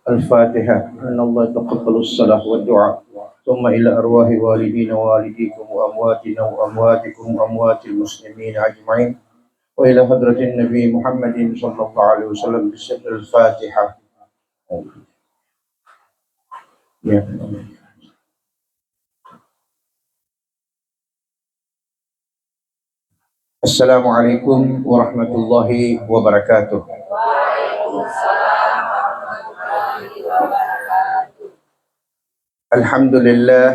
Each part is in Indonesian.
الفاتحة. أن الله يتقبل الصلاة والدعاء، ثم إلى أرواح والدينا ووالديكم وأمواتنا وأمواتكم وأموات المسلمين أجمعين، وإلى حضرة النبي محمد صلى الله عليه وسلم بسر الفاتحة. السلام عليكم ورحمة الله وبركاته. الحمد لله،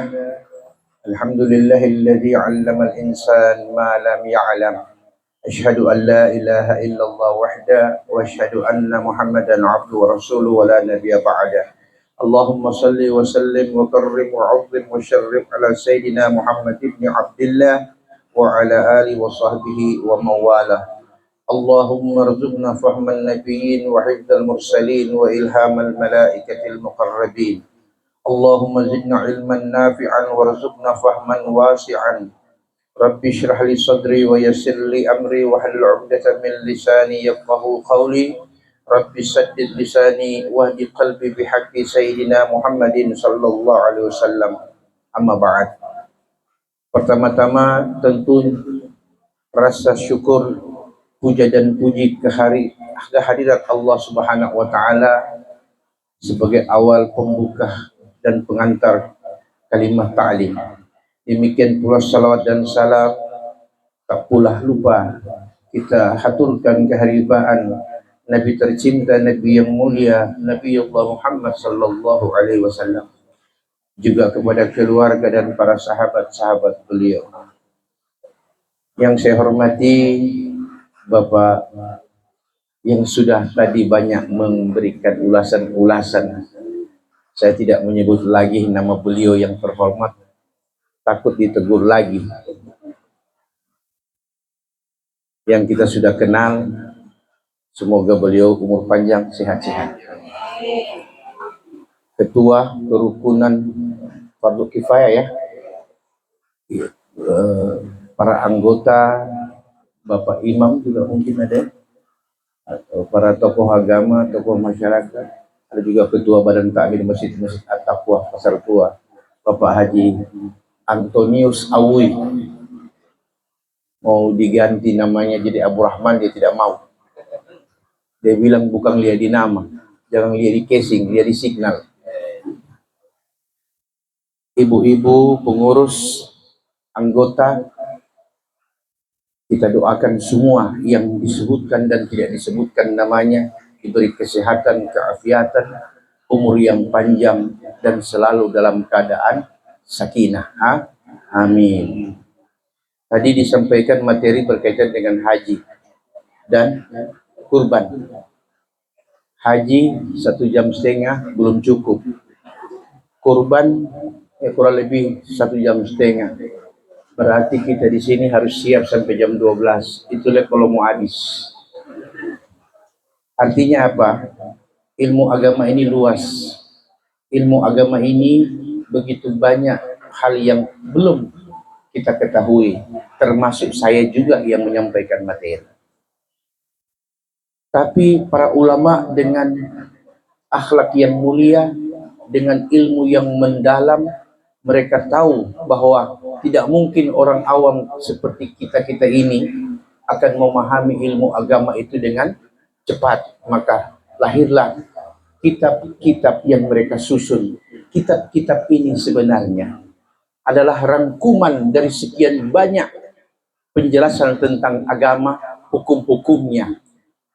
الحمد لله الذي علم الإنسان ما لم يعلم. أشهد أن لا إله إلا الله وحده، وأشهد أن محمدا عبده ورسوله ولا نبي بعده. اللهم صل وسلم وكرم وعظم وشرف على سيدنا محمد بن عبد الله وعلى آله وصحبه ومن والاه. اللهم ارزقنا فهم النبيين وحفظ المرسلين وإلهام الملائكة المقربين. اللهم زدنا علما نافعا وارزقنا فهما واسعا. رب اشرح لي صدري ويسر لي أمري واحلل عقدة من لساني يفقهوا قولي. رب سدد لساني واهد قلبي بحق سيدنا Muhammad sallallahu alaihi wasallam. Amma ba'd. Pertama-tama tentu rasa syukur, puja dan puji kehadirat Allah Subhanahu wa taala sebagai awal pembuka dan pengantar kalimah ta'lim. Demikian pula salawat dan salam tak pula lupa kita haturkan keharibaan Nabi tercinta, Nabi yang mulia, Nabi Allah Muhammad sallallahu alaihi wasallam, juga kepada keluarga dan para sahabat-sahabat beliau. Yang saya hormati Bapak yang sudah tadi banyak memberikan ulasan-ulasan. Saya tidak menyebut lagi nama beliau yang terhormat, takut ditegur lagi. Yang kita sudah kenal, semoga beliau umur panjang, sehat-sehat. Ketua kerukunan Fardu Kifayah ya, para anggota, Bapak Imam juga mungkin ada, atau para tokoh agama, tokoh masyarakat, ada juga Ketua Badan Takmir Masjid-Masjid At-Taqwa Pasar Tua, Bapak Haji Antonius Awi. Mau diganti namanya jadi Abu Rahman, dia tidak mau. Dia bilang bukan lihat di nama, jangan lihat di casing, lihat di signal. Ibu-ibu, pengurus, anggota, kita doakan semua yang disebutkan dan tidak disebutkan namanya diberi kesehatan, keafiatan, umur yang panjang, dan selalu dalam keadaan sakinah. Amin. Tadi disampaikan materi berkaitan dengan haji dan kurban. Haji 1,5 jam belum cukup. Kurban kurang lebih 1,5 jam. Berarti kita di sini harus siap sampai jam 12. Itulah kalau mau habis. Artinya apa? Ilmu agama ini luas. Ilmu agama ini begitu banyak hal yang belum kita ketahui, termasuk saya juga yang menyampaikan materi. Tapi para ulama dengan akhlak yang mulia, dengan ilmu yang mendalam, mereka tahu bahwa tidak mungkin orang awam seperti kita ini akan memahami ilmu agama itu dengan cepat. Maka lahirlah kitab-kitab yang mereka susun. Kitab-kitab ini sebenarnya adalah rangkuman dari sekian banyak penjelasan tentang agama, hukum-hukumnya.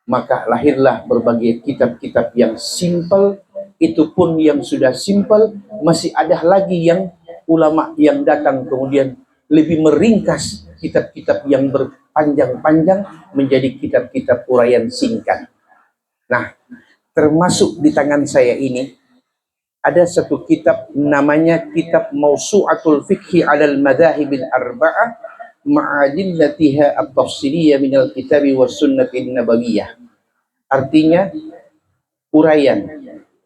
Maka lahirlah berbagai kitab-kitab yang simpel. Itu pun yang sudah simpel, masih ada lagi yang ulama yang datang kemudian lebih meringkas kitab-kitab yang berpanjang-panjang menjadi kitab-kitab uraian singkat. Nah, termasuk di tangan saya ini ada satu kitab namanya Kitab Mawsu'atul Fiqhi 'alal Madhahibil Arba'ah ma'adillatiha at-tafsiliyah minal kitabi was sunnati nabawiyah. Artinya uraian,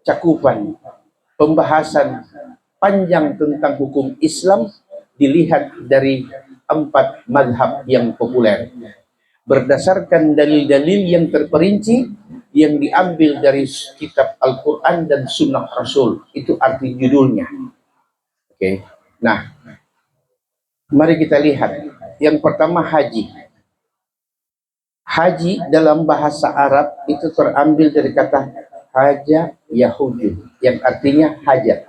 cakupan, pembahasan panjang tentang hukum Islam dilihat dari 4 madhab yang populer. berdasarkan dalil-dalil yang terperinci yang diambil dari kitab Al-Quran dan Sunnah Rasul. Itu arti judulnya. Oke. Nah, mari kita lihat. Yang pertama haji. Haji dalam bahasa Arab itu terambil dari kata haja yahuju, yang artinya hajat.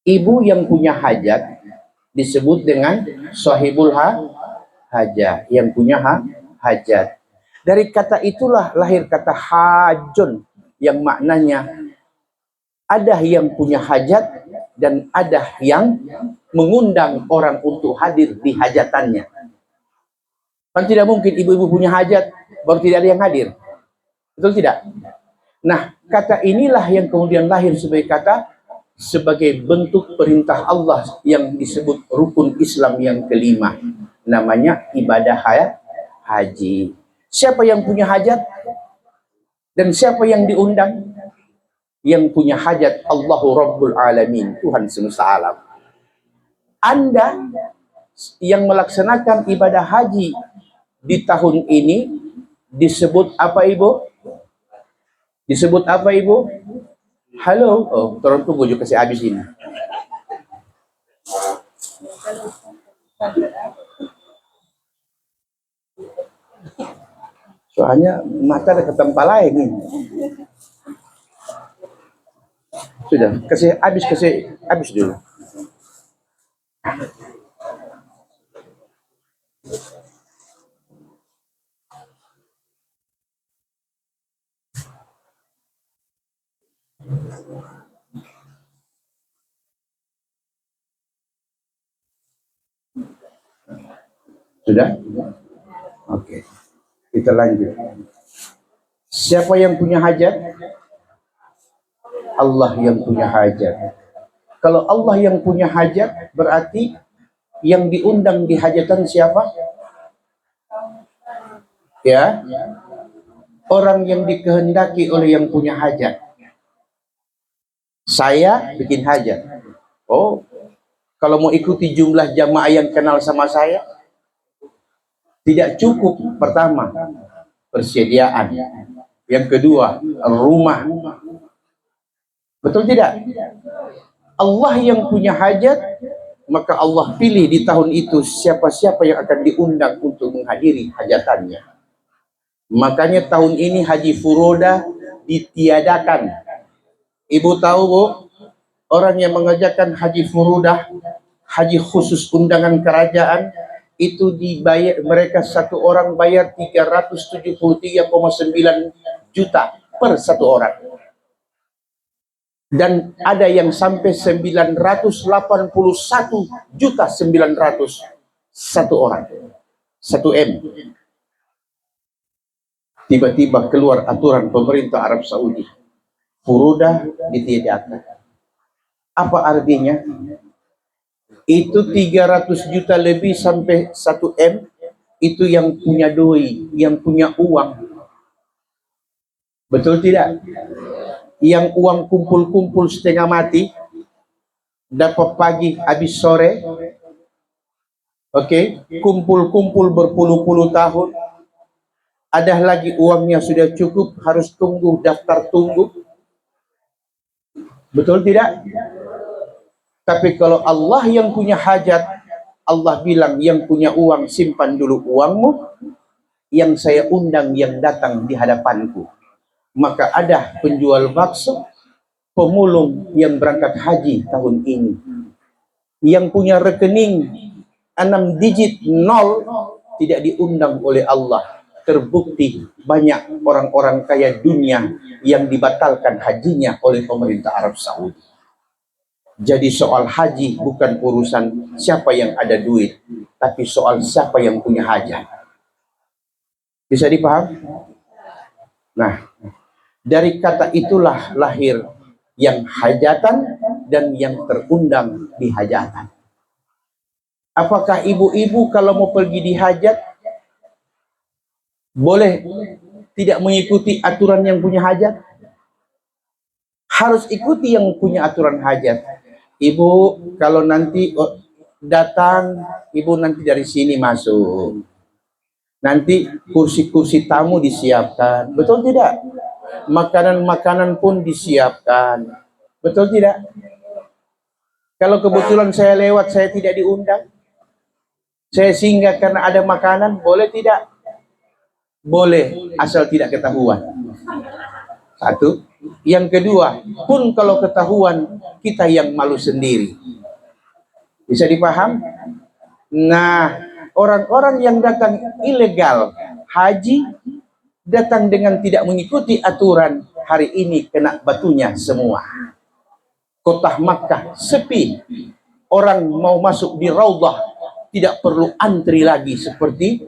Ibu yang punya hajat disebut dengan sahibul hajat, yang punya hajat. Dari kata itulah lahir kata hajun, yang maknanya ada yang punya hajat dan ada yang mengundang orang untuk hadir di hajatannya. Kan tidak mungkin ibu-ibu punya hajat baru tidak ada yang hadir. Betul tidak? Nah, kata inilah yang kemudian lahir sebagai bentuk perintah Allah yang disebut rukun Islam yang kelima. Namanya ibadah haji. Siapa yang punya hajat dan siapa yang diundang? Yang punya hajat Allahu Rabbul Alamin, Tuhan semesta alam. Anda yang melaksanakan ibadah haji di tahun ini disebut apa, Ibu? Disebut apa, Ibu? Halo. Oh, tolong tunggu juga kasih habis ini. Soalnya mata ada ketempat lain ini. Sudah, kasih habis dulu. Sudah? Oke. Kita lanjut. Siapa yang punya hajat? Allah yang punya hajat. Kalau Allah yang punya hajat, berarti yang diundang di hajatan siapa? Ya. Orang yang dikehendaki oleh yang punya hajat. Saya bikin hajat. Oh, kalau mau ikuti jumlah jamaah yang kenal sama saya, tidak cukup. Pertama, persediaan. Yang kedua, rumah. Betul tidak? Allah yang punya hajat, maka Allah pilih di tahun itu siapa-siapa yang akan diundang untuk menghadiri hajatannya. Makanya tahun ini haji furoda ditiadakan. Ibu tahu, Bu, orang yang mengerjakan haji furoda, haji khusus undangan kerajaan, itu dibayar, mereka satu orang bayar 373,9 juta per satu orang. Dan ada yang sampai 981 juta 900 satu orang, 1 M. Tiba-tiba keluar aturan pemerintah Arab Saudi, furoda ditiadakan. Apa artinya? Itu 300 juta lebih sampai 1 M, itu yang punya doi, yang punya uang. Betul tidak? Yang uang kumpul-kumpul setengah mati, dapat pagi habis sore, oke, kumpul-kumpul berpuluh-puluh tahun, ada lagi uangnya sudah cukup, harus tunggu daftar tunggu. Betul tidak? Tapi kalau Allah yang punya hajat, Allah bilang yang punya uang simpan dulu uangmu, yang saya undang yang datang di hadapanku. Maka ada penjual bakso, pemulung yang berangkat haji tahun ini, yang punya rekening 6 digit 0 tidak diundang oleh Allah. Terbukti banyak orang-orang kaya dunia yang dibatalkan hajinya oleh pemerintah Arab Saudi. Jadi soal haji bukan urusan siapa yang ada duit, tapi soal siapa yang punya hajat. Bisa dipaham? Nah, dari kata itulah lahir yang hajatan dan yang terundang di hajatan. Apakah ibu-ibu kalau mau pergi di hajat boleh tidak mengikuti aturan yang punya hajat? Harus ikuti yang punya aturan hajat. Ibu kalau nanti datang, ibu nanti dari sini masuk. Nanti kursi-kursi tamu disiapkan, betul tidak? Makanan-makanan pun disiapkan, betul tidak? Kalau kebetulan saya lewat, saya tidak diundang, saya singgah karena ada makanan, boleh tidak? Boleh, asal tidak ketahuan. Satu. Yang kedua, pun kalau ketahuan, kita yang malu sendiri. Bisa dipaham? Nah, orang-orang yang datang ilegal haji, datang dengan tidak mengikuti aturan, hari ini kena batunya semua. Kota Makkah sepi, orang mau masuk di Raudhah tidak perlu antri lagi seperti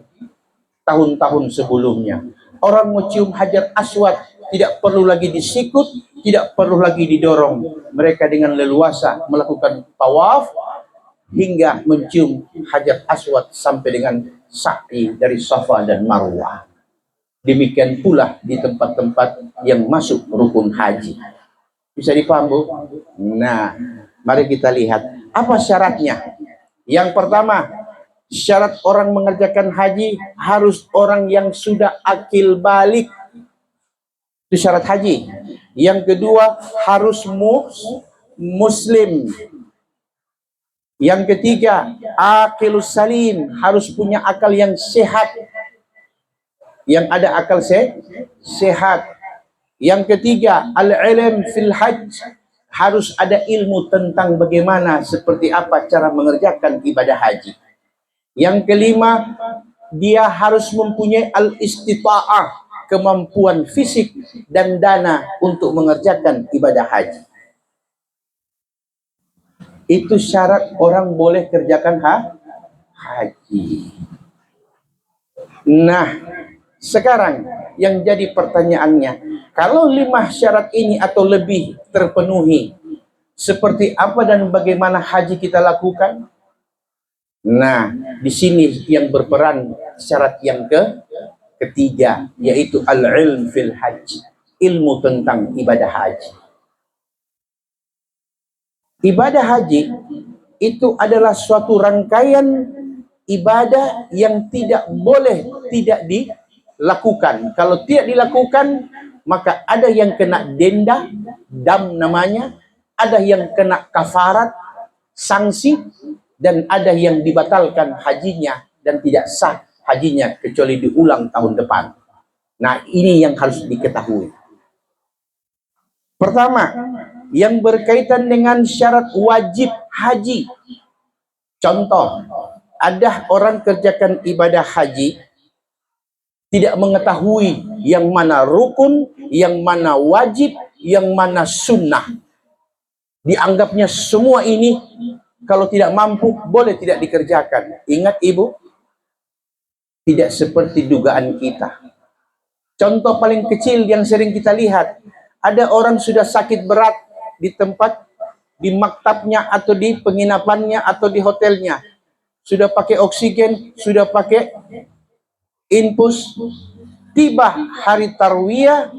tahun-tahun sebelumnya. Orang mau cium Hajar Aswad tidak perlu lagi disikut, tidak perlu lagi didorong. Mereka dengan leluasa melakukan tawaf hingga mencium Hajar Aswad sampai dengan sa'i dari Safa dan Marwah. Demikian pula di tempat-tempat yang masuk rukun haji. Bisa dipaham, Bu? Nah, mari kita lihat apa syaratnya. Yang pertama, syarat orang mengerjakan haji harus orang yang sudah akil balik. Itu syarat haji. Yang kedua, harus muslim. Yang ketiga, akilus salim, harus punya akal yang sehat. Yang ada akal sehat. Yang ketiga, al-ilm fil hajj, harus ada ilmu tentang bagaimana, seperti apa cara mengerjakan ibadah haji. Yang kelima, dia harus mempunyai al-istita'ah, kemampuan fisik dan dana untuk mengerjakan ibadah haji. Itu syarat orang boleh kerjakan haji. Nah, sekarang yang jadi pertanyaannya, kalau 5 syarat ini atau lebih terpenuhi, seperti apa dan bagaimana haji kita lakukan? Nah, di sini yang berperan syarat yang ketiga, yaitu al-ilm fil hajj, ilmu tentang ibadah haji. Ibadah haji itu adalah suatu rangkaian ibadah yang tidak boleh tidak dilakukan. Kalau tidak dilakukan, maka ada yang kena denda, dam namanya, ada yang kena kafarat, sanksi, dan ada yang dibatalkan hajinya dan tidak sah hajinya kecuali diulang tahun depan. Nah, ini yang harus diketahui. Pertama, yang berkaitan dengan syarat wajib haji. Contoh, ada orang kerjakan ibadah haji, tidak mengetahui yang mana rukun, yang mana wajib, yang mana sunnah. Dianggapnya semua ini kalau tidak mampu boleh tidak dikerjakan. Ingat Ibu, tidak seperti dugaan kita. Contoh paling kecil yang sering kita lihat, ada orang sudah sakit berat di tempat, di maktabnya atau di penginapannya atau di hotelnya. Sudah pakai oksigen, sudah pakai infus. Tiba hari tarwiyah,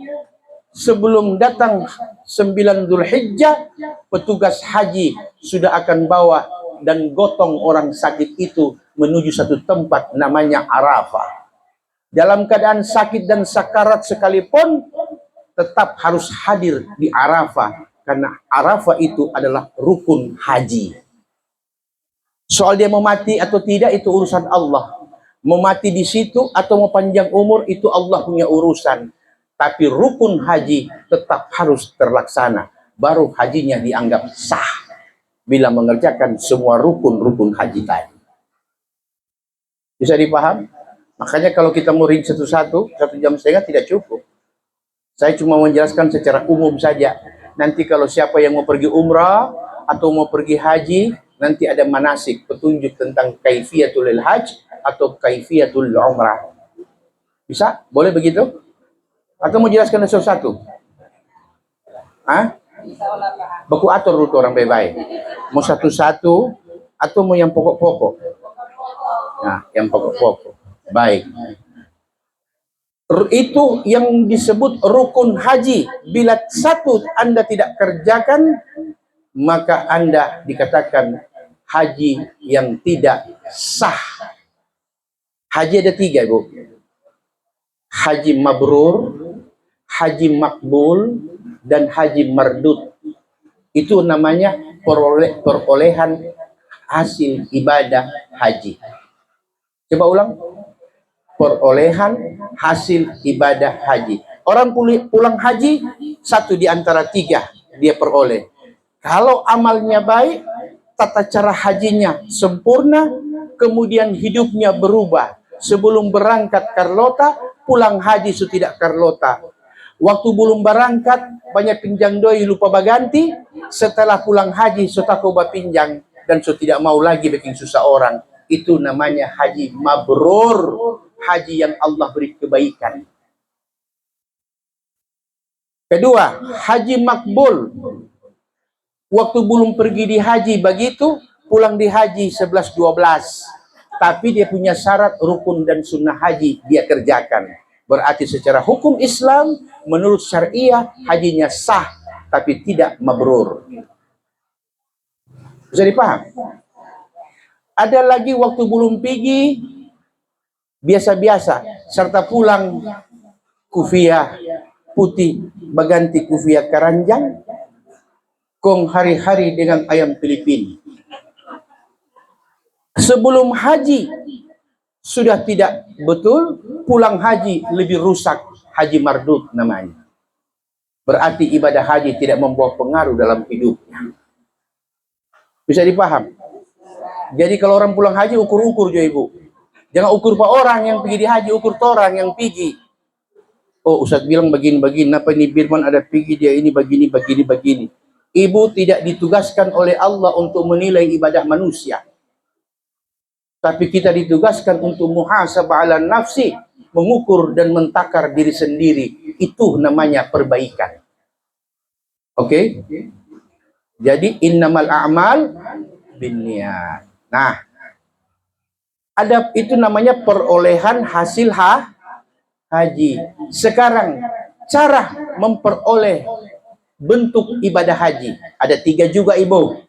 sebelum datang 9 Dzulhijjah, petugas haji sudah akan bawa dan gotong orang sakit itu menuju satu tempat namanya Arafah. Dalam keadaan sakit dan sakarat sekalipun, tetap harus hadir di Arafah, karena Arafah itu adalah rukun haji. Soal dia mau mati atau tidak itu urusan Allah. Mau mati di situ atau mau panjang umur itu Allah punya urusan. Tapi rukun haji tetap harus terlaksana. Baru hajinya dianggap sah bila mengerjakan semua rukun-rukun haji tadi. Bisa dipaham? Makanya kalau kita mau rinci satu-satu, 1,5 jam tidak cukup. Saya cuma menjelaskan secara umum saja. Nanti kalau siapa yang mau pergi umrah atau mau pergi haji, nanti ada manasik, petunjuk tentang kaifiyatul hajj atau kaifiyatul umrah. Bisa? Boleh begitu? Atau mau jelaskan satu-satu? Hah? Baku atur dulu orang baik-baik. Mau satu-satu atau mau yang pokok-pokok? Nah, yang pokok-pokok. Baik. Itu yang disebut rukun haji. Bila satu Anda tidak kerjakan, maka Anda dikatakan haji yang tidak sah. Haji ada 3, Ibu. Haji mabrur, haji makbul, dan haji mardud. Itu namanya perolehan hasil ibadah haji. Coba ulang. Perolehan hasil ibadah haji. Orang pulang haji, 1 di antara 3 dia peroleh. Kalau amalnya baik, tata cara hajinya sempurna, kemudian hidupnya berubah. Sebelum berangkat Carlota, pulang haji su tidak Carlota. Waktu belum berangkat, banyak pinjang doi lupa baganti. Setelah pulang haji, su tako pinjang dan su tidak mau lagi bikin susah orang. Itu namanya haji mabrur, haji yang Allah beri kebaikan. Kedua, haji makbul. Waktu belum pergi di haji begitu, pulang di haji 11-12. Tapi dia punya syarat rukun dan sunnah haji dia kerjakan. Berarti secara hukum Islam, menurut syariah, hajinya sah, tapi tidak mabrur. Bisa dipaham? Ada lagi waktu belum pergi, biasa-biasa, serta pulang kufiah putih, berganti kufiah keranjang, kong hari-hari dengan ayam Filipin. Sebelum haji sudah tidak betul, pulang haji lebih rusak, haji mardud namanya. Berarti ibadah haji tidak membawa pengaruh dalam hidupnya. Bisa dipaham? Jadi kalau orang pulang haji, ukur-ukur jo Ibu. Jangan ukur pak orang yang pergi di haji, ukur orang yang pergi. Oh, Ustaz bilang begini-begini, apa ini Birman ada pergi dia ini begini. Ibu tidak ditugaskan oleh Allah untuk menilai ibadah manusia. Tapi kita ditugaskan untuk muhasabah ala nafsi, mengukur dan mentakar diri sendiri. Itu namanya perbaikan. Oke? Jadi innamal a'mal binniyat. Nah, ada itu namanya perolehan hasil haji. Sekarang cara memperoleh bentuk ibadah haji ada 3 juga Ibu.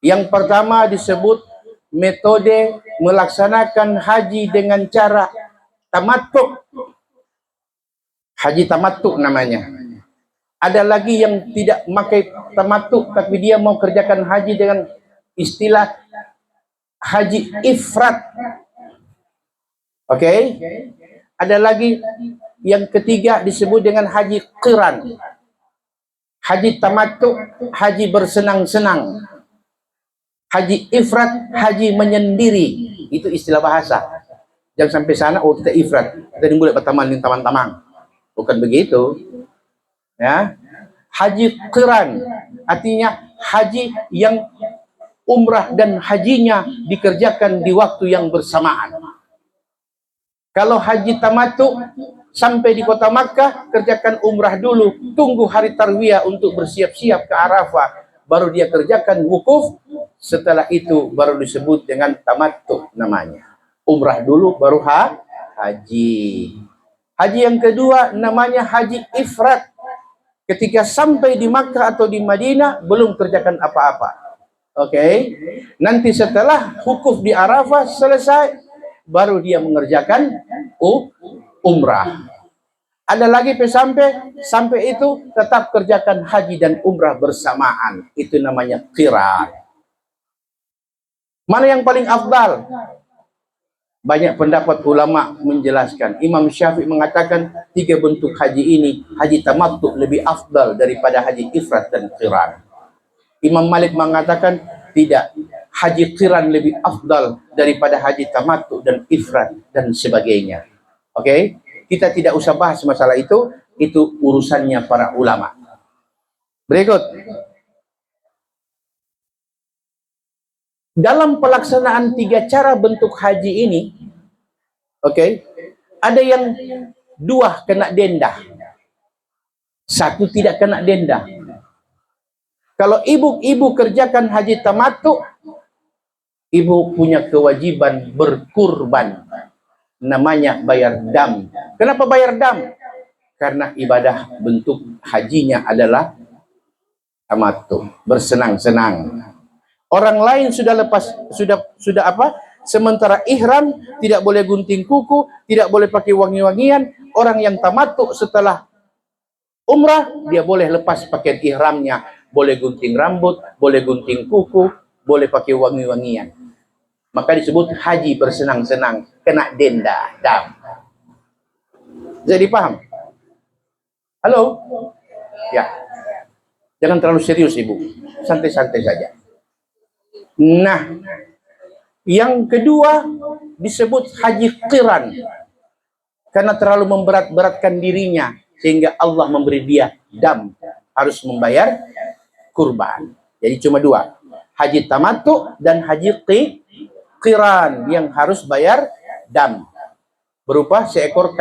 Yang pertama disebut metode melaksanakan haji dengan cara tamattu. Haji tamattu namanya. Ada lagi yang tidak memakai tamattu, tapi dia mau kerjakan haji dengan istilah haji ifrat. Oke? Ada lagi yang ketiga disebut dengan haji qiran. Haji tamattu, haji bersenang-senang. Haji ifrat, haji menyendiri. Itu istilah bahasa. Jangan sampai sana, oh kita ifrat. Kita boleh berteman dengan teman-teman. Bukan begitu. Ya. Haji qiran artinya haji yang umrah dan hajinya dikerjakan di waktu yang bersamaan. Kalau haji tamattu sampai di kota Makkah, kerjakan umrah dulu, tunggu hari tarwiyah untuk bersiap-siap ke Arafah, baru dia kerjakan wukuf. Setelah itu baru disebut dengan tamattu namanya. Umrah dulu baru haji. Haji yang kedua namanya haji ifrat. Ketika sampai di Makkah atau di Madinah belum kerjakan apa-apa. Oke, nanti setelah wukuf di Arafah selesai, baru dia mengerjakan umrah. Ada lagi sampai itu tetap kerjakan haji dan umrah bersamaan. Itu namanya qiran. Mana yang paling afdal? Banyak pendapat ulama menjelaskan. Imam Syafi'i mengatakan 3 bentuk haji ini, haji tamattu lebih afdal daripada haji ifrat dan qiran. Imam Malik mengatakan tidak, haji qiran lebih afdal daripada haji tamattu dan ifrat dan sebagainya. Oke, kita tidak usah bahas masalah itu urusannya para ulama. Berikut. Dalam pelaksanaan 3 cara bentuk haji ini, oke, ada yang 2 kena denda, 1 tidak kena denda. Kalau ibu kerjakan haji tamattu, ibu punya kewajiban berkurban. Namanya bayar dam. Kenapa bayar dam? Karena ibadah bentuk hajinya adalah tamattu, bersenang-senang. Orang lain sudah Sementara ihram tidak boleh gunting kuku, tidak boleh pakai wangi-wangian. Orang yang tamattu setelah umrah, dia boleh lepas pakaian ihramnya, boleh gunting rambut, boleh gunting kuku, boleh pakai wangi-wangian. Maka disebut haji bersenang-senang, kena denda, dam. Jadi paham? Halo? Ya. Jangan terlalu serius, Ibu. Santai-santai saja. Nah, yang kedua disebut haji qiran. Karena terlalu memberat-beratkan dirinya, sehingga Allah memberi dia dam. Harus membayar kurban. Jadi cuma dua. Haji tamattu dan haji qiran yang harus bayar dam. Berupa seekor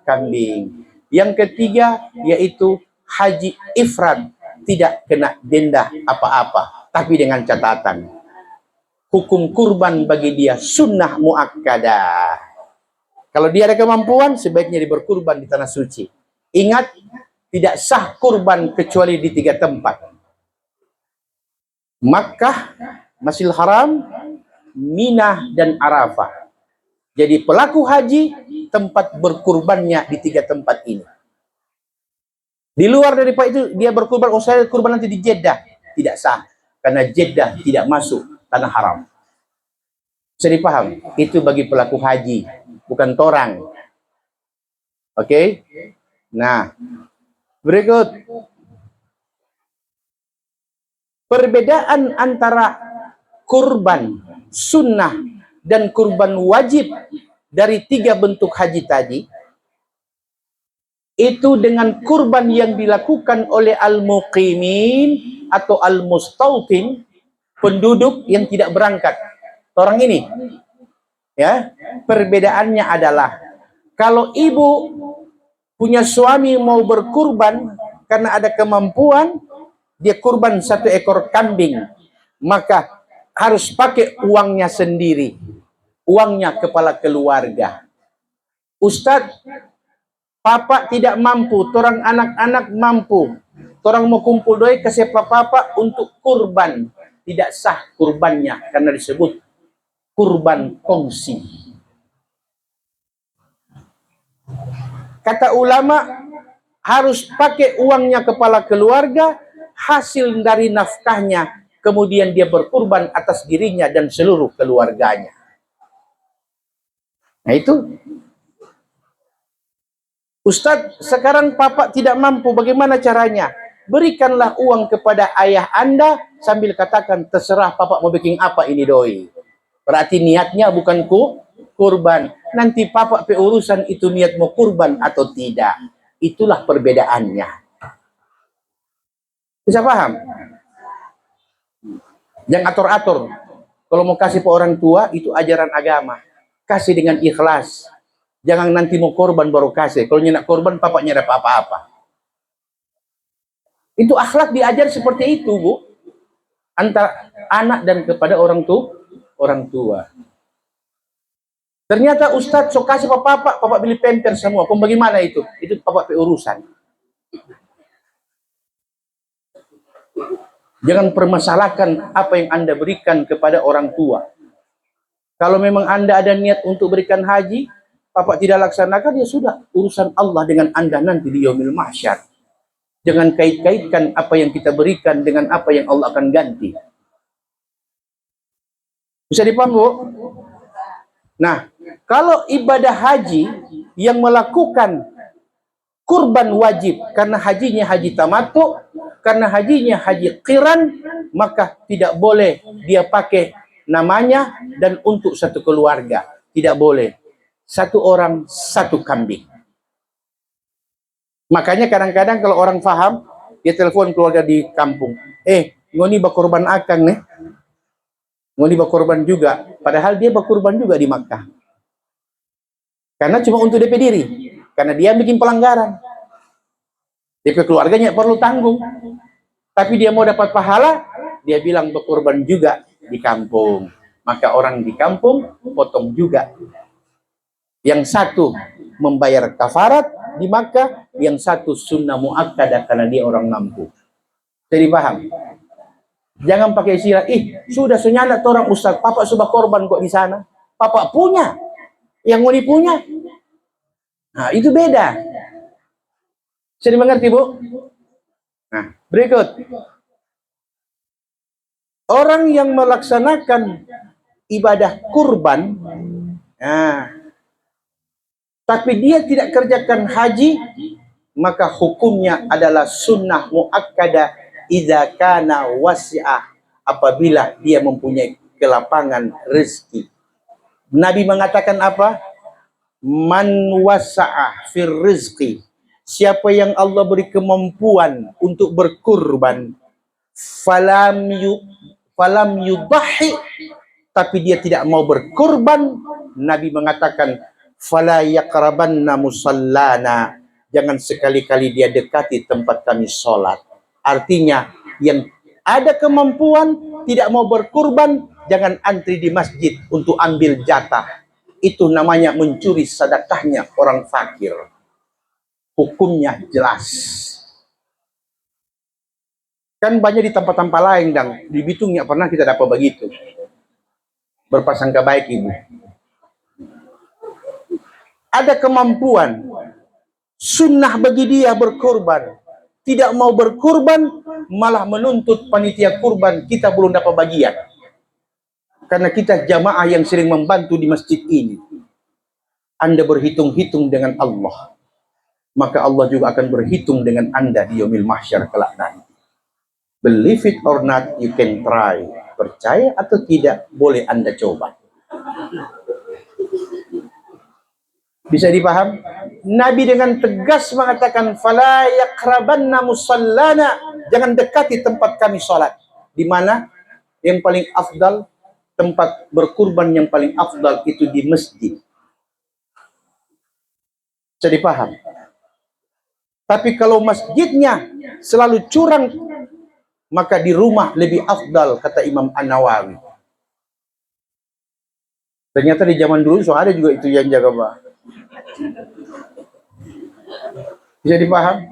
kambing. Yang ketiga yaitu haji ifrad. Tidak kena denda apa-apa, tapi dengan catatan hukum kurban bagi dia sunnah muakkadah. Kalau dia ada kemampuan, sebaiknya dia berkurban di tanah suci. Ingat, tidak sah kurban kecuali di 3 tempat: Makkah, Masjidil Haram, Mina, dan Arafah. Jadi pelaku haji tempat berkurbannya di 3 tempat ini. Di luar daripada itu dia berkurban, oh saya kurban nanti di Jeddah, tidak sah karena Jeddah tidak masuk tanah haram. Bisa dipaham? Itu bagi pelaku haji, bukan torang. Oke? Nah, berikut perbedaan antara kurban sunnah dan kurban wajib dari 3 bentuk haji tadi. Itu dengan kurban yang dilakukan oleh al-muqimin atau al-mustautin, penduduk yang tidak berangkat. Orang ini, ya, perbedaannya adalah kalau ibu punya suami mau berkurban karena ada kemampuan, dia kurban 1 ekor kambing, maka harus pakai uangnya sendiri, uangnya kepala keluarga. Ustadz, papa tidak mampu, torang anak-anak mampu, torang mau kumpul doi kasih papa untuk kurban. Tidak sah kurbannya karena disebut kurban kongsi. Kata ulama, harus pakai uangnya kepala keluarga, hasil dari nafkahnya, kemudian dia berkurban atas dirinya dan seluruh keluarganya. Nah itu, Ustadz, sekarang papa tidak mampu, bagaimana caranya? Berikanlah uang kepada ayah Anda sambil katakan, terserah papa mau bikin apa ini doi. Berarti niatnya bukan kurban. Nanti papa urusan itu niat mau kurban atau tidak. Itulah perbedaannya. Bisa paham? Jangan atur-atur. Kalau mau kasih ke orang tua, itu ajaran agama. Kasih dengan ikhlas. Jangan nanti mau korban baru kasih. Kalau nyenak korban, papanya ada apa-apa. Itu akhlak diajar seperti itu, Bu. Antara anak dan kepada orang tua. Ternyata Ustadz, so kasih papa beli pemper semua. Kok bagaimana itu? Itu papa urusan. Jangan permasalahkan apa yang Anda berikan kepada orang tua. Kalau memang Anda ada niat untuk berikan haji, papa tidak laksanakan, ya sudah, urusan Allah dengan Anda nanti di yaumil mahsyar. Jangan kait-kaitkan apa yang kita berikan dengan apa yang Allah akan ganti. Bisa dipaham, Bu? Nah, kalau ibadah haji yang melakukan kurban wajib karena hajinya haji tamattu, karena hajinya haji qiran, maka tidak boleh dia pakai namanya dan untuk satu keluarga. Tidak boleh. 1 orang 1 kambing. Makanya kadang-kadang kalau orang paham, dia telepon keluarga di kampung. Ngoni bakurban akang nih. Ngoni bakurban juga. Padahal dia bakurban juga di Makkah. Karena cuma untuk DP diri. Karena dia bikin pelanggaran. DP keluarganya perlu tanggung. Tapi dia mau dapat pahala, dia bilang bakurban juga di kampung. Maka orang di kampung potong juga. Yang satu membayar kafarat di Makkah, yang satu sunnah muakkadah karena dia orang mampu. Jadi paham? Jangan pakai istilah, sudah senyalat orang ustaz, papa sudah korban kok di sana. Papa punya, yang mau dipunya. Nah, itu beda. Bisa dimengerti, Bu? Nah, berikut. Orang yang melaksanakan ibadah kurban, nah, tapi dia tidak kerjakan haji, maka hukumnya adalah sunnah muakkadah idza kana wasi'ah, apabila dia mempunyai kelapangan rezeki. Nabi mengatakan apa? Man wasa'ah fir rizqi, siapa yang Allah beri kemampuan untuk berkurban, falam yudahi, tapi dia tidak mau berkurban, Nabi mengatakan fala yaqrabanna musallana, jangan sekali-kali dia dekati tempat kami sholat. Artinya yang ada kemampuan tidak mau berkurban, jangan antri di masjid untuk ambil jatah. Itu namanya mencuri sedekahnya orang fakir. Hukumnya jelas. Kan banyak di tempat-tempat lain, dan di Bitung nggak pernah kita dapat begitu. Berprasangka baik ibu. Ada kemampuan, sunnah bagi dia berkurban. Tidak mau berkurban, malah menuntut panitia kurban, kita belum dapat bagian. Karena kita jamaah yang sering membantu di masjid ini. Anda berhitung-hitung dengan Allah, maka Allah juga akan berhitung dengan Anda di yaumil mahsyar kelak nanti. Believe it or not, you can try. Percaya atau tidak, boleh Anda coba. Bisa dipaham? Nabi dengan tegas mengatakan, fala yaqrabanna musallana, jangan dekati tempat kami sholat. Di mana? Yang paling afdal, tempat berkurban yang paling afdal itu di masjid. Bisa dipaham? Tapi kalau masjidnya selalu curang, maka di rumah lebih afdal, kata Imam An-Nawawi. Ternyata di zaman dulu so ada juga itu yang jaga, Pak. Bisa dipaham?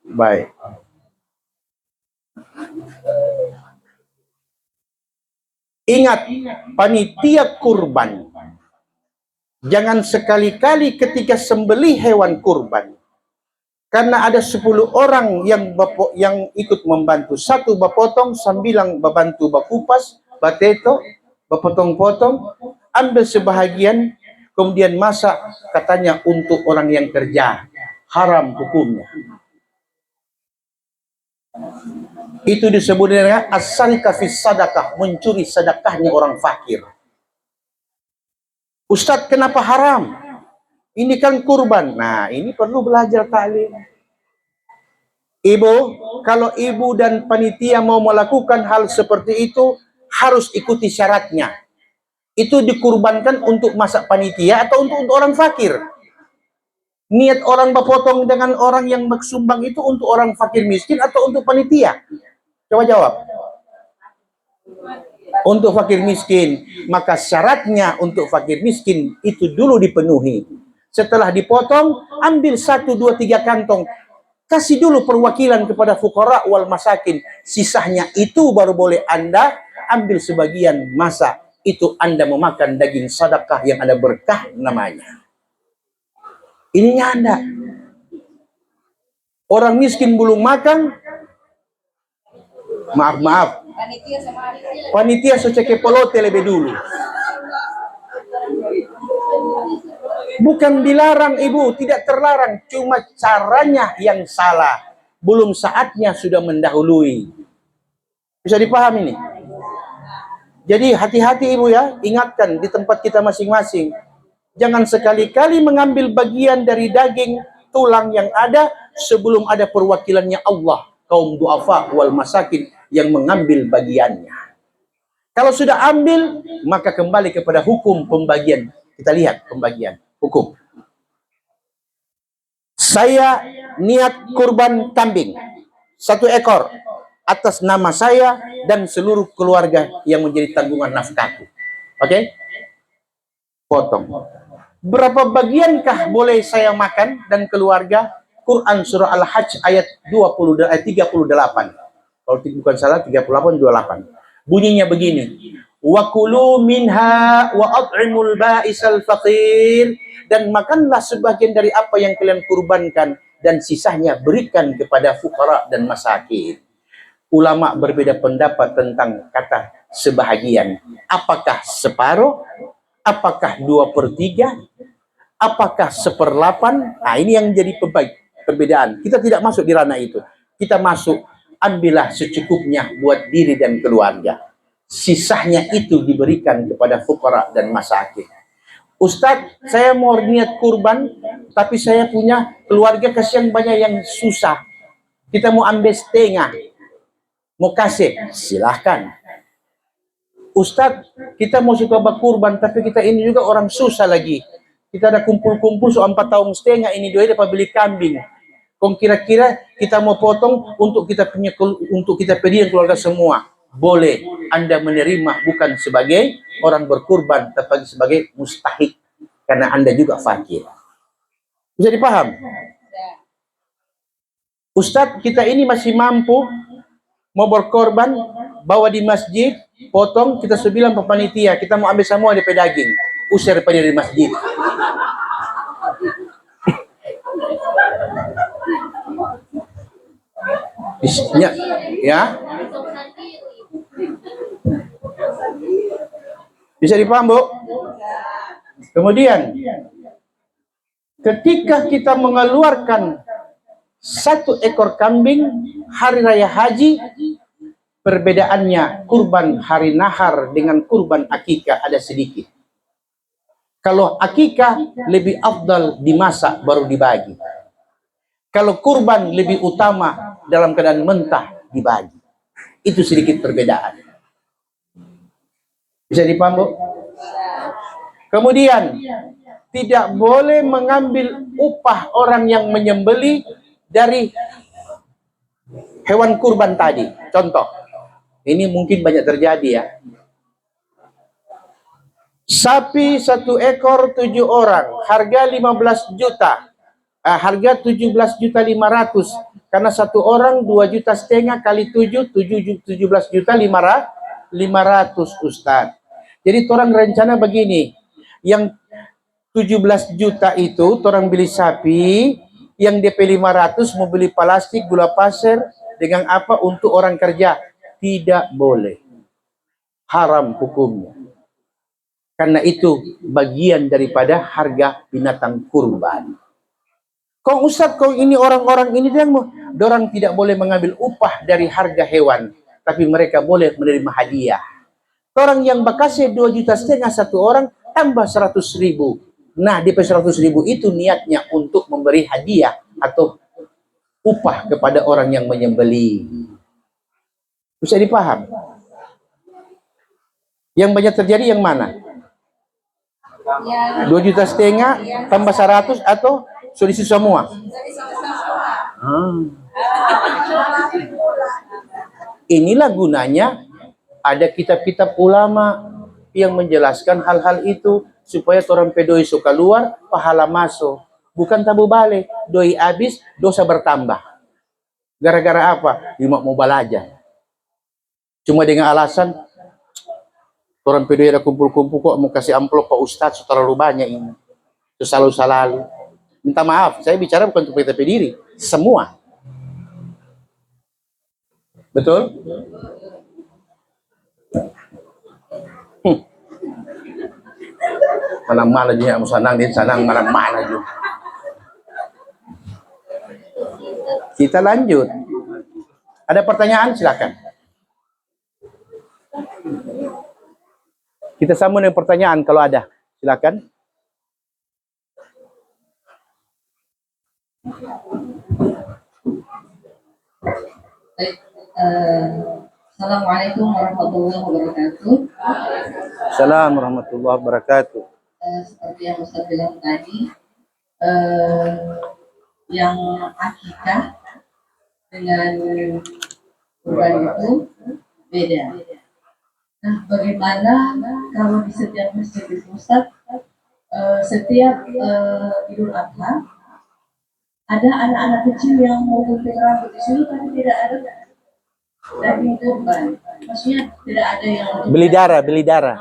Baik. Ingat, panitia kurban, jangan sekali-kali ketika sembelih hewan kurban, karena ada 10 orang yang ikut membantu. Satu bapotong, sambilang babantu bakupas, bateto, bapotong-potong, ambil sebahagian, kemudian masak, katanya untuk orang yang kerja. Haram hukumnya. Itu disebut dengan as-sarika fis sadaqah, mencuri sedekahnya orang fakir. Ustadz, kenapa haram? Ini kan kurban. Nah, ini perlu belajar taklim. Ibu, kalau ibu dan panitia mau melakukan hal seperti itu, harus ikuti syaratnya. Itu dikurbankan untuk masak panitia atau untuk orang fakir? Niat orang berpotong dengan orang yang bersumbang itu untuk orang fakir miskin atau untuk panitia? Coba jawab. Untuk fakir miskin. Maka syaratnya untuk fakir miskin itu dulu dipenuhi. Setelah dipotong, ambil 1, 2, 3 kantong. Kasih dulu perwakilan kepada fuqara wal masakin. Sisanya itu baru boleh Anda ambil sebagian masak. Itu Anda memakan daging sedekah yang ada berkah namanya. Ininya Anda. Orang miskin belum makan, maaf. Panitia seceke pelote lebih dulu. Bukan dilarang ibu, tidak terlarang. Cuma caranya yang salah. Belum saatnya sudah mendahului. Bisa dipahami nih? Jadi hati-hati ibu ya. Ingatkan di tempat kita masing-masing. Jangan sekali-kali mengambil bagian dari daging tulang yang ada sebelum ada perwakilannya Allah, kaum du'afa wal masakin yang mengambil bagiannya. Kalau sudah ambil, maka kembali kepada hukum pembagian. Kita lihat pembagian hukum. Saya niat kurban kambing 1 ekor atas nama saya dan seluruh keluarga yang menjadi tanggungan nafkahku. Oke? Potong. Berapa bagiankah boleh saya makan dan keluarga? Quran surah Al-Hajj ayat 38. Kalau bukan salah 38 28. Bunyinya begini. Wa kulu minha wa at'imul ba'isal faqir, dan makanlah sebagian dari apa yang kalian kurbankan dan sisanya berikan kepada fukara dan masakin. Ulama berbeda pendapat tentang kata sebahagian. Apakah separuh? Apakah 2/3? Apakah 1/8? Nah, ini yang jadi perbedaan. Kita tidak masuk di ranah itu. Kita masuk, ambillah secukupnya buat diri dan keluarga. Sisanya itu diberikan kepada fukara dan masakin. Ustadz, saya mau niat kurban, tapi saya punya keluarga kasihan banyak yang susah. Kita mau ambil setengah, mau kasih, silahkan. Ustadz, kita mau suka kurban, tapi kita ini juga orang susah lagi. Kita ada kumpul-kumpul so 4 tahun setengah ini doa dapat beli kambing. Kong kira-kira kita mau potong untuk kita punya keluarga semua. Boleh Anda menerima bukan sebagai orang berkurban, tapi sebagai mustahik, karena Anda juga fakir. Bisa dipaham? Ustadz, kita ini masih mampu mau berkorban, bawa di masjid, potong, kita sebilang ke panitia, kita mau ambil semua di daging, usir pada di masjid. Ya, bisa dipaham, Bu? Kemudian ketika kita mengeluarkan 1 ekor kambing hari raya haji, perbedaannya kurban hari nahar dengan kurban akikah ada sedikit. Kalau akikah lebih afdal dimasak baru dibagi. Kalau kurban lebih utama dalam keadaan mentah dibagi. Itu sedikit perbedaan. Bisa dipaham, Bu? Kemudian tidak boleh mengambil upah orang yang menyembeli dari hewan kurban tadi. Contoh, ini mungkin banyak terjadi ya. Sapi 1 ekor 7 orang, harga 15 juta. Harga 17.500.000, karena 1 orang 2,5 juta kali 7, 17.500.000 Ustaz. Jadi orang rencana begini, yang 17 juta itu orang beli sapi, yang DP 500 mau beli plastik, gula pasir, dengan apa untuk orang kerja. Tidak boleh, haram hukumnya, karena itu bagian daripada harga binatang kurban. Kau Ustadz, kau ini orang-orang ini orang tidak boleh mengambil upah dari harga hewan, tapi mereka boleh menerima hadiah. Orang yang bakasnya 2,5 juta 1 orang tambah 100.000. Nah, DP 100.000 itu niatnya untuk memberi hadiah atau upah kepada orang yang menyembeli. Bisa dipaham? Yang banyak terjadi yang mana? 2,5 juta tambah 100 atau selisih semua? Inilah gunanya ada kitab-kitab ulama yang menjelaskan hal-hal itu supaya orang pedoi suka keluar, pahala masuk. Bukan tabu balik, doi habis, dosa bertambah. Gara-gara apa? Lima mau balaja. Cuma dengan alasan orang pedoi ada kumpul-kumpul kok mau kasih amplop Pak Ustadz, terlalu banyak ini. Selalu. Minta maaf, saya bicara bukan untuk kita diri, semua. Betul? Mana-mana juga mau sanang mana-mana juga. Kita lanjut. Ada pertanyaan, silakan. Kita sambung dengan pertanyaan kalau ada. Silakan. Assalamualaikum warahmatullahi wabarakatuh. Assalamualaikum warahmatullahi wabarakatuh. Seperti yang Ustaz bilang tadi, yang akikah dengan kurban itu beda. Nah, bagaimana kalau di setiap masjid di Ustaz, setiap Idul Adha ada anak-anak kecil yang mau gunting rambut di sini, tapi tidak ada daging kurban. Maksudnya tidak ada yang Beli darah, beli darah.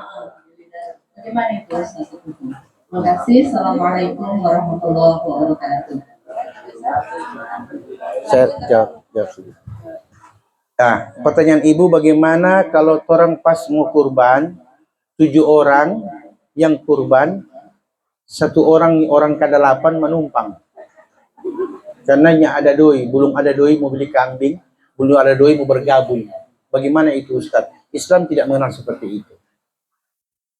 Bagaimana itu Ustaz? Terima kasih. Assalamualaikum warahmatullahi wabarakatuh. Saya jawab sedikit. Nah, pertanyaan ibu, bagaimana kalau orang pas mau kurban, 7 orang yang kurban, 1 orang ke-8 menumpang. Karena ada doi, belum ada doi mau beli kambing, belum ada doi mau bergabung. Bagaimana itu Ustaz? Islam tidak mengenal seperti itu.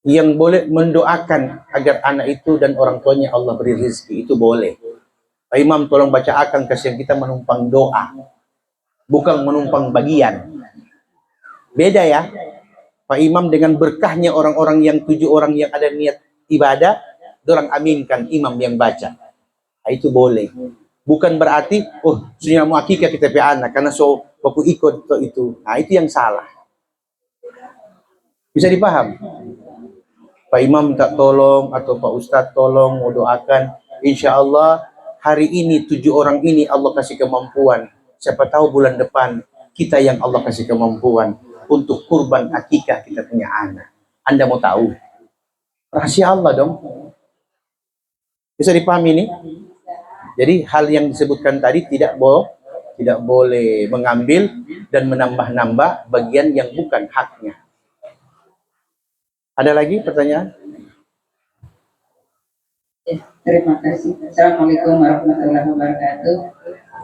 Yang boleh mendoakan agar anak itu dan orang tuanya Allah beri rezeki, itu boleh. Pak Imam tolong baca akan, kasihan kita menumpang doa, bukan menumpang bagian. Beda ya. Pak Imam dengan berkahnya orang-orang yang 7 orang yang ada niat ibadah, dorang aminkan imam yang baca. Nah, itu boleh. Bukan berarti, oh, sudah mau akikah kita pe anak, karena so, aku ikut itu. Nah, itu yang salah. Bisa dipaham? Pak Imam tak tolong, atau Pak Ustadz tolong, mau doakan. Insya Allah, hari ini 7 orang ini Allah kasih kemampuan. Siapa tahu bulan depan, kita yang Allah kasih kemampuan untuk kurban akikah kita punya anak. Anda mau tahu? Rahasia Allah dong. Bisa dipahami ini? Jadi hal yang disebutkan tadi tidak boleh mengambil dan menambah-nambah bagian yang bukan haknya. Ada lagi pertanyaan? Ya, terima kasih. Assalamualaikum warahmatullahi wabarakatuh.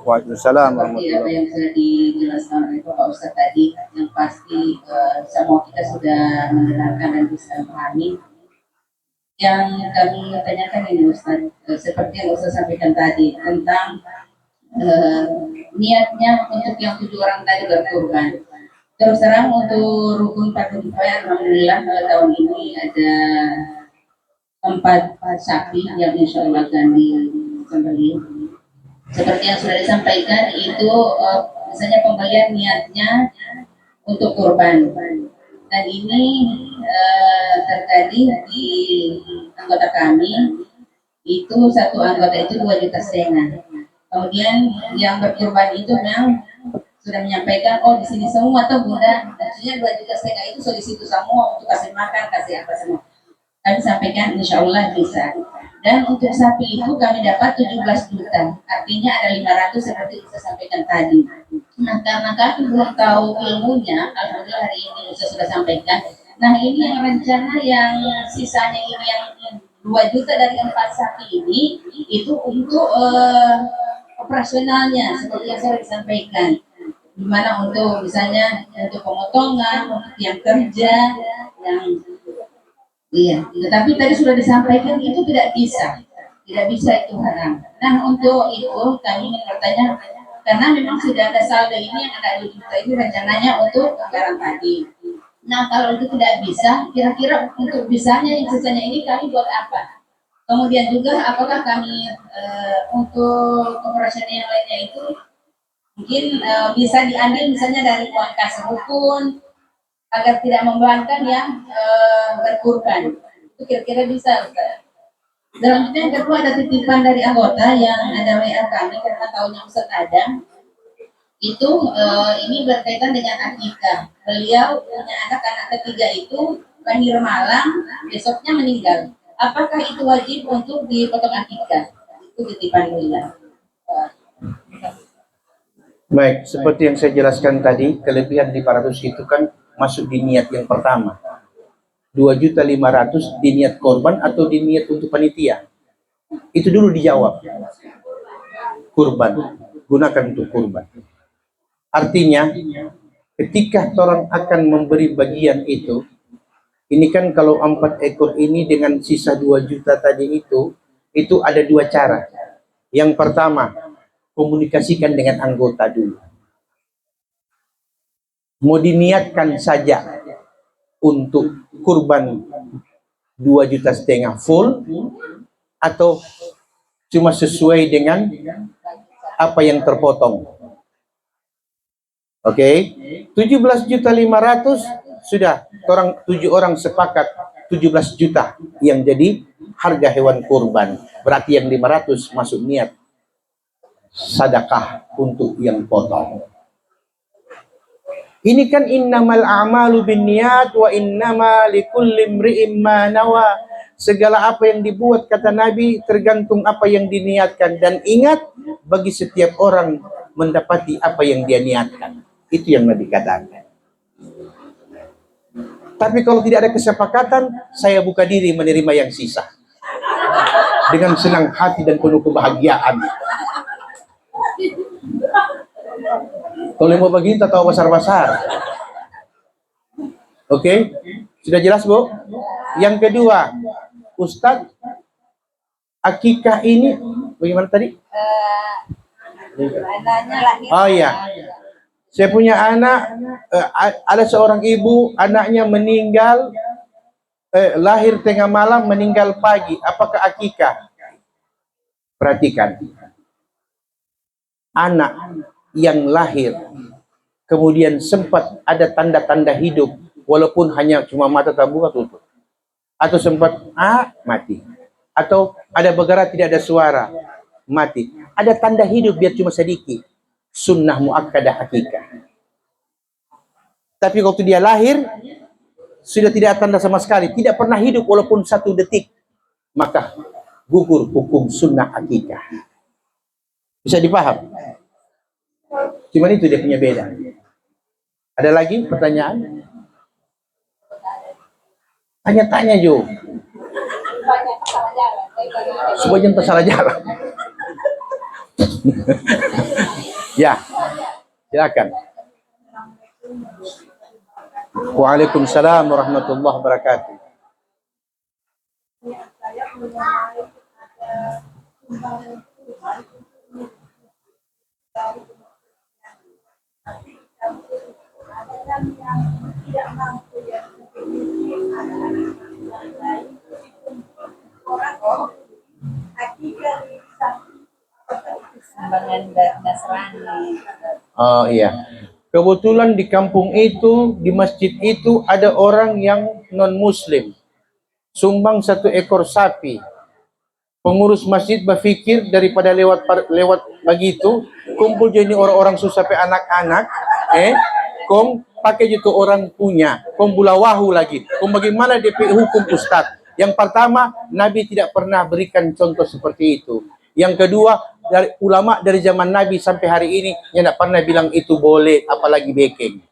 Waalaikumsalam Seperti apa yang sudah dijelaskan oleh Bapak Ustadz tadi, yang pasti semua kita sudah mendengarkan dan bisa memahami. Yang kami tanyakan ini Ustadz, seperti yang Ustadz sampaikan tadi tentang niatnya untuk yang 7 orang tadi berkurban. Terus terang untuk rukun patuh alhamdulillah tahun ini ada 4 sapi yang insya Allah akan disembelih. Seperti yang sudah disampaikan itu misalnya pembelian niatnya untuk kurban, dan ini terjadi di anggota kami itu satu anggota itu 2,5 juta. Kemudian yang berkurban itu memang sudah menyampaikan, oh di sini semua atau bunda, maksudnya 2,5 juta itu sudah di situ semua untuk kasih makan, kasih apa semua. Kami sampaikan insya Allah bisa. Dan untuk sapi itu kami dapat 17 juta, artinya ada 500 seperti saya sampaikan tadi. Nah, karena kami belum tahu ilmunya, alhamdulillah hari ini saya sudah sampaikan. Nah, ini yang rencana yang sisanya ini yang 2 juta dari 4 sapi ini itu untuk operasionalnya seperti yang saya sampaikan. Dimana untuk misalnya untuk pemotongan, untuk yang kerja, yang iya, tetapi tadi sudah disampaikan itu tidak bisa itu haram. Nah untuk itu kami ingin bertanya, karena memang sudah ada saldo ini yang ada 2 juta itu rencananya untuk anggaran tadi. Nah kalau itu tidak bisa, kira-kira untuk bisanya yang sisanya ini kami buat apa? Kemudian juga apakah kami untuk operasional yang lainnya itu mungkin bisa diambil misalnya dari uang kas rukun agar tidak membelankan yang berkurban. Itu kira-kira bisa Ustaz. Selanjutnya yang kedua ada titipan dari anggota yang ada WA kami karena tahunya Ustaz ada. Itu ini berkaitan dengan akikah. Beliau punya anak ketiga itu lahir malam, besoknya meninggal. Apakah itu wajib untuk dipotong akikah? Itu titipan beliau. Baik, seperti yang saya jelaskan tadi, kelebihan 500 itu kan masuk di niat yang pertama. 2.500.000 di niat korban atau di niat untuk panitia? Itu dulu dijawab. Kurban, gunakan untuk kurban. Artinya, ketika orang akan memberi bagian itu, ini kan kalau 4 ekor ini dengan sisa 2 juta tadi itu ada 2 cara. Yang pertama, komunikasikan dengan anggota dulu. Mau diniatkan saja untuk kurban 2,5 juta full atau cuma sesuai dengan apa yang terpotong. Oke, 17.500.000 sudah, 7 orang sepakat 17 juta yang jadi harga hewan kurban. Berarti yang 500 masuk niat sedekah untuk yang potong. Ini kan innamal a'malu binniyat wa innama likulli imri'in ma nawa. Segala apa yang dibuat, kata Nabi, tergantung apa yang diniatkan. Dan ingat, bagi setiap orang mendapati apa yang dia niatkan. Itu yang Nabi katakan. Tapi kalau tidak ada kesepakatan, saya buka diri menerima yang sisa. Dengan senang hati dan penuh kebahagiaan. Kalau mau begini, tak tahu basar-basar. Oke? Sudah jelas, Bu? Yang kedua, Ustadz, akikah ini bagaimana tadi? Anaknya lahir. Oh iya, saya punya anak, ada seorang ibu, anaknya meninggal, lahir tengah malam, meninggal pagi. Apakah akikah? Perhatikan, anak yang lahir kemudian sempat ada tanda-tanda hidup, walaupun hanya cuma mata terbuka tutup, atau sempat mati, atau ada bergerak tidak ada suara, mati, ada tanda hidup biar cuma sedikit, sunnah muakkadah akikah. Tapi waktu dia lahir sudah tidak ada tanda sama sekali, tidak pernah hidup walaupun 1 detik, maka gugur hukum sunnah akikah. Bisa dipaham? Cuman itu dia punya beda. Ada lagi pertanyaan? Tanya-tanya Jo. Sebagian tersalah jalan. Ya, silakan. Waalaikumsalam warahmatullahi wabarakatuh. Oh iya. Kebetulan di kampung itu, di masjid itu ada orang yang non-muslim. Sumbang 1 ekor sapi. Pengurus masjid berpikir daripada lewat begitu, kumpul jadi orang-orang susah sampai anak-anak, kong pakai itu orang punya, kong bulawahu lagi. Kong bagaimana DP hukum Ustadz? Yang pertama, Nabi tidak pernah berikan contoh seperti itu. Yang kedua, dari ulama dari zaman Nabi sampai hari ini yang tidak pernah bilang itu boleh, apalagi backing.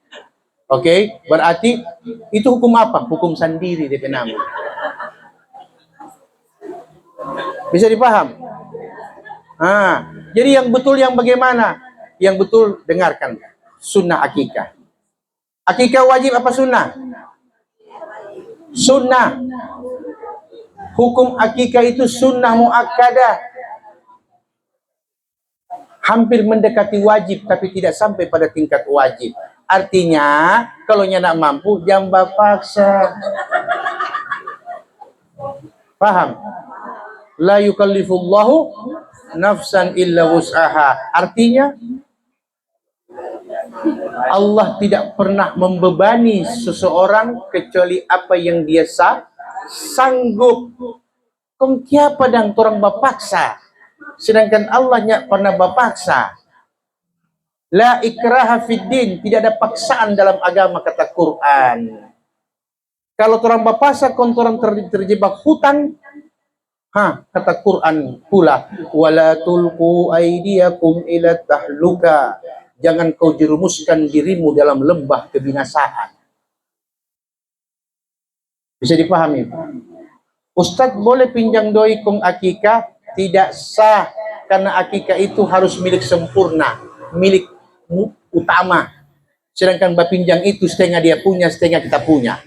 Oke, berarti itu hukum apa? Hukum sendiri DP nama. Bisa dipaham? Jadi yang betul yang bagaimana? Yang betul dengarkan sunnah akikah. Akikah wajib apa sunnah? Sunnah. Hukum akikah itu sunnah muakkadah. Hampir mendekati wajib tapi tidak sampai pada tingkat wajib. Artinya kalau nyak mampu jangan paksa. Paham? La yukallifullahu nafsan illa wus'aha. Artinya Allah tidak pernah membebani seseorang kecuali apa yang dia sanggup. Kong kiapa dan orang bapaksa, sedangkan Allah nyak pernah bapaksa. La ikraha fid din, tidak ada paksaan dalam agama kata Quran. Kalau orang bapaksa, kon orang terjebak hutang, kata Quran pula, wala tulqu aydiyakum ila tahluka, jangan kau jerumuskan dirimu dalam lembah kebinasaan. Bisa dipahami? Ustadz boleh pinjam doi kong akikah? Tidak sah, karena akikah itu harus milik sempurna, milik utama. Sedangkan bapinjang itu setengah dia punya, setengah kita punya.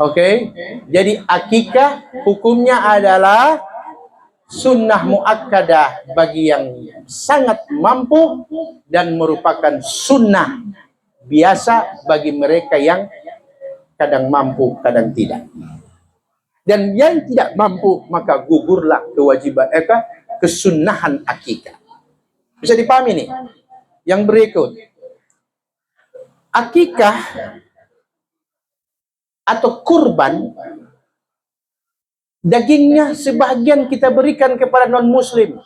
Oke, jadi akikah hukumnya adalah sunnah muakkadah bagi yang sangat mampu dan merupakan sunnah biasa bagi mereka yang kadang mampu, kadang tidak. Dan yang tidak mampu maka gugurlah kewajiban kesunnahan akikah. Bisa dipahami nih? Yang berikut, akikah atau kurban, dagingnya sebagian kita berikan kepada non-muslim.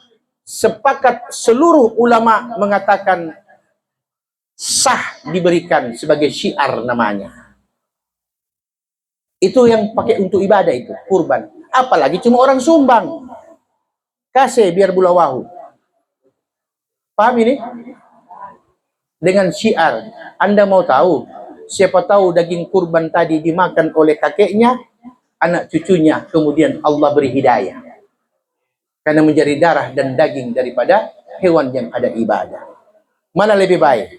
Sepakat seluruh ulama mengatakan sah diberikan sebagai syiar namanya. Itu yang pakai untuk ibadah itu, kurban. Apalagi cuma orang sumbang. Kasih biar bulawahu. Paham ini? Dengan syiar. Anda mau tahu, siapa tahu daging kurban tadi dimakan oleh kakeknya, anak cucunya, kemudian Allah beri hidayah. Karena menjadi darah dan daging daripada hewan yang ada ibadah. Mana lebih baik?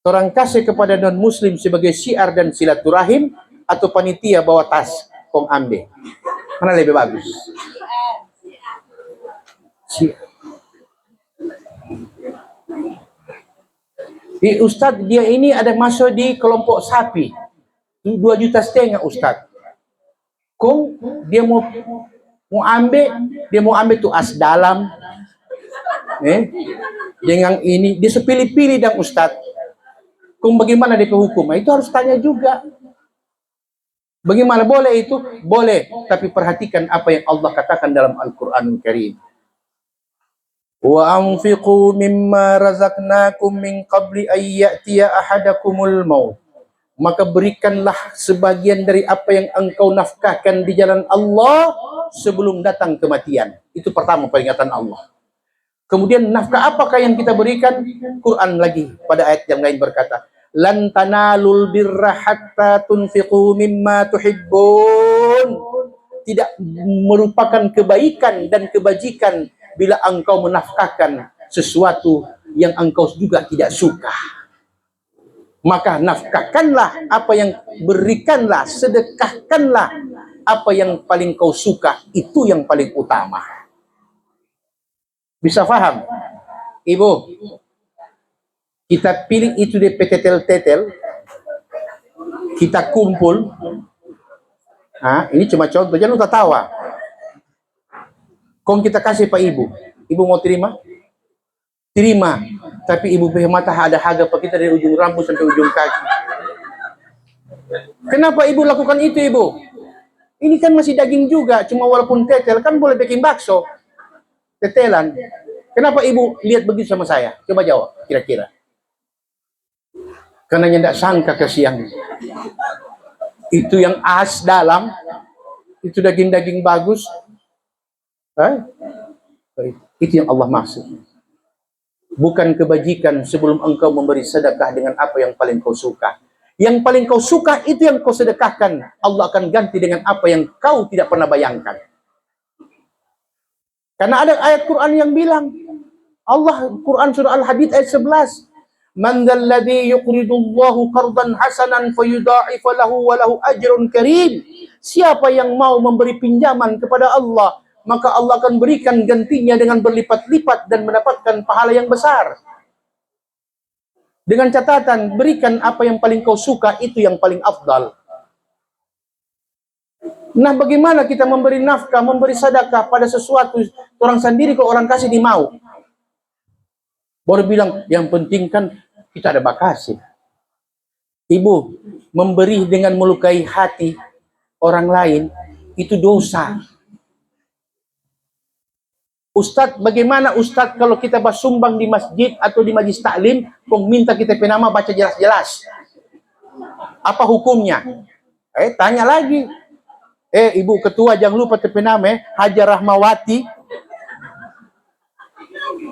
Orang kasih kepada non-muslim sebagai syiar dan silaturahim, atau panitia bawa tas, kong ambil. Mana lebih bagus? Syiar. Ustadz, dia ini ada masuk di kelompok sapi. 2,5 juta Ustadz. Kong dia mau ambil tuh as dalam. Dengan ini dia sepilih-pilih dan Ustadz. Kong bagaimana dia hukum? Itu harus tanya juga. Bagaimana boleh itu? Boleh, tapi perhatikan apa yang Allah katakan dalam Al-Qur'anul Karim. Wa anfiqu mimma razaqnakum min qabli ay ya'tiya ahadakumul maut. Maka berikanlah sebagian dari apa yang engkau nafkahkan di jalan Allah sebelum datang kematian. Itu pertama peringatan Allah. Kemudian nafkah apakah yang kita berikan? Quran lagi pada ayat yang lain berkata, lan tanalul birra hatta tunfiqu mimma tuhibbun. Tidak merupakan kebaikan dan kebajikan bila engkau menafkahkan sesuatu yang engkau juga tidak suka. Maka nafkahkanlah apa yang, berikanlah, sedekahkanlah apa yang paling kau suka, itu yang paling utama. Bisa paham? Ibu, kita pilih itu di tetel-tetel, kita kumpul. Ini cuma contoh, jangan lupa tawa. Kong kita kasih Pak Ibu, Ibu mau terima? Terima, tapi Ibu punya mata ada harga Pak kita dari ujung rambut sampai ujung kaki. Kenapa Ibu lakukan itu, Ibu? Ini kan masih daging juga, cuma walaupun tetel kan boleh bikin bakso. Tetelan. Kenapa Ibu lihat begitu sama saya? Coba jawab, kira-kira. Karena tidak sangka kesiang. Itu yang as dalam, itu daging-daging bagus. Itu yang Allah maksud. Bukan kebajikan sebelum engkau memberi sedekah dengan apa yang paling kau suka. Yang paling kau suka itu yang kau sedekahkan. Allah akan ganti dengan apa yang kau tidak pernah bayangkan. Karena ada ayat Quran yang bilang, Allah, Quran surah Al-Hadid ayat 11, man dzalladzi yuqridullahu qardan hasanan fayudha'ifa lahu wa lahu ajrun karim. Siapa yang mau memberi pinjaman kepada Allah, maka Allah akan berikan gantinya dengan berlipat-lipat dan mendapatkan pahala yang besar. Dengan catatan, berikan apa yang paling kau suka, itu yang paling afdal. Nah, bagaimana kita memberi nafkah, memberi sedekah pada sesuatu orang sendiri kalau orang kasih di mau? Baru bilang, yang penting kan kita ada bakasi. Ibu, memberi dengan melukai hati orang lain, itu dosa. Ustadz, bagaimana Ustadz kalau kita bersumbang di masjid atau di majlis taklim, kong minta kita penama baca jelas-jelas? Apa hukumnya? Tanya lagi. Ibu ketua jangan lupa penama Hajar Rahmawati.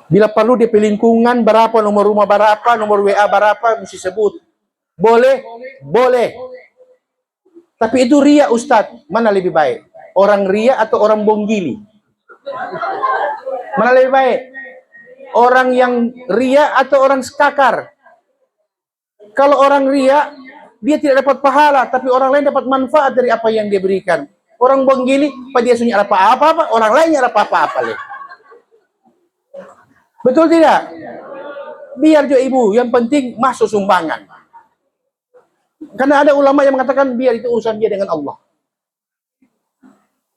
Bila perlu DP lingkungan berapa, nomor rumah berapa, nomor WA berapa, mesti sebut. Boleh? Boleh. Tapi itu ria Ustadz. Mana lebih baik? Orang ria atau orang bonggili? Mana lebih baik? Orang yang ria atau orang skakar? Kalau orang ria, dia tidak dapat pahala, tapi orang lain dapat manfaat dari apa yang dia berikan. Orang bonggili, dia sunyi apa-apa, orang lainnya apa-apa. Betul tidak? Biar juga Ibu, yang penting masuk sumbangan. Karena ada ulama yang mengatakan biar itu urusan dia dengan Allah.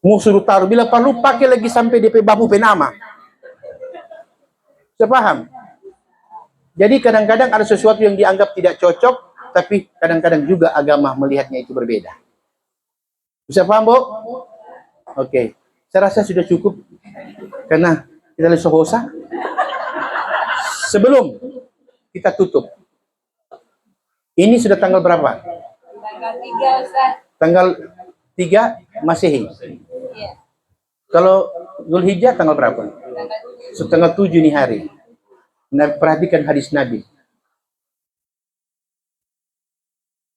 Mau suruh taruh, bila perlu pakai lagi sampai DP babu penama. Saya paham. Jadi kadang-kadang ada sesuatu yang dianggap tidak cocok, tapi kadang-kadang juga agama melihatnya itu berbeda. Bisa paham, Bu? Oke. Saya rasa sudah cukup. Karena kita lihat sohosa. Sebelum kita tutup, Ini sudah tanggal berapa? Tanggal 3, Ustaz. Tanggal 3 Masehi. Iya. Kalau Zulhijjah tanggal berapa? Tanggal 7 nih hari. Nah, perhatikan hadis Nabi.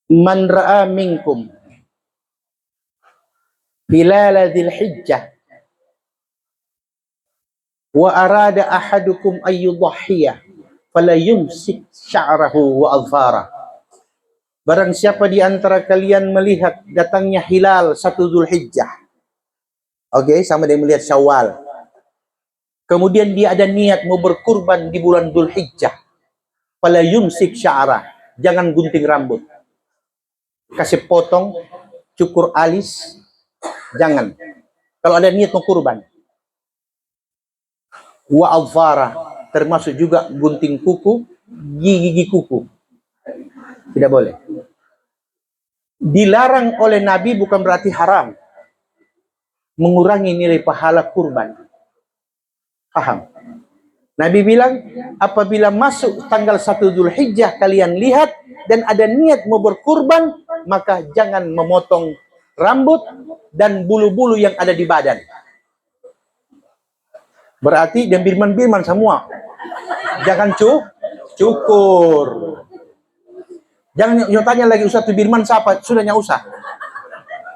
Man ra'a minkum hilal dzil hijjah wa arada ahadukum ayyudhhiya fala yumsik sya'rahu wa adfara. Barang siapa di antara kalian melihat datangnya hilal 1 Zulhijjah. Oke, sama dia melihat Syawal. Kemudian dia ada niat mau berkurban di bulan Zulhijjah. Fala yumsik sya'rah. Jangan gunting rambut. Kasih potong, cukur alis, jangan. Kalau ada niat mau kurban. Wa adfara, termasuk juga gunting kuku, gigi kuku. Tidak boleh. Dilarang oleh Nabi bukan berarti haram. Mengurangi nilai pahala kurban. Paham? Nabi bilang, apabila masuk tanggal 1 Zulhijjah kalian lihat dan ada niat mau berkurban, maka jangan memotong rambut dan bulu-bulu yang ada di badan. Berarti dan birman-birman semua. Jangan cukur. Jangan tanya lagi, Ustaz, birman siapa? Sudah nggak usah.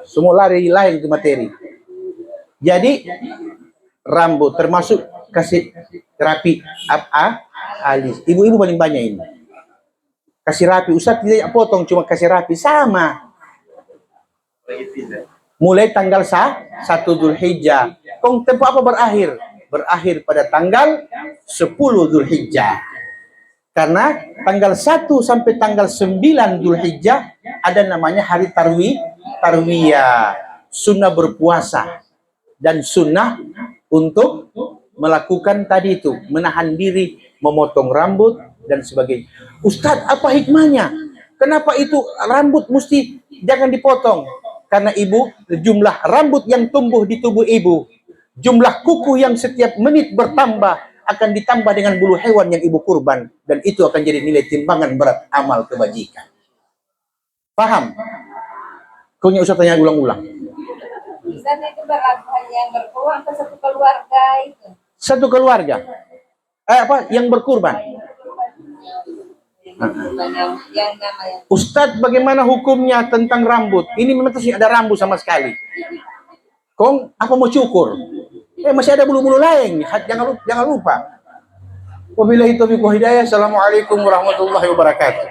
Semua lari lain ke materi. Jadi rambut termasuk kasih rapi alis. Ibu-ibu paling banyak ini. Kasih rapi, Ustaz tidak potong, cuma kasih rapi, sama. Mulai tanggal 1 Zulhijjah. Kong tempo apa berakhir? Berakhir pada tanggal 10 Zulhijjah. Karena tanggal 1 sampai tanggal 9 Zulhijjah ada namanya hari tarwiyah. Sunnah berpuasa. Dan sunnah untuk melakukan tadi itu, menahan diri, memotong rambut, dan sebagainya. Ustadz, apa hikmahnya? Kenapa itu rambut mesti jangan dipotong? Karena ibu, jumlah rambut yang tumbuh di tubuh ibu, jumlah kuku yang setiap menit bertambah, akan ditambah dengan bulu hewan yang ibu kurban. Dan itu akan jadi nilai timbangan berat amal kebajikan. Paham? Kau nggak usah tanya ulang-ulang. Ustaz, itu berlaku yang berkurban atau satu keluarga itu? Satu keluarga. Yang berkurban. Yang namanya. Ustadz, bagaimana hukumnya tentang rambut? Ini memang tidak ada rambut sama sekali. Kong, apa mau cukur? Masih ada bulu-bulu lain. Jangan lupa. Wabillahi taufiq wa hidayah. Assalamualaikum warahmatullahi wabarakatuh.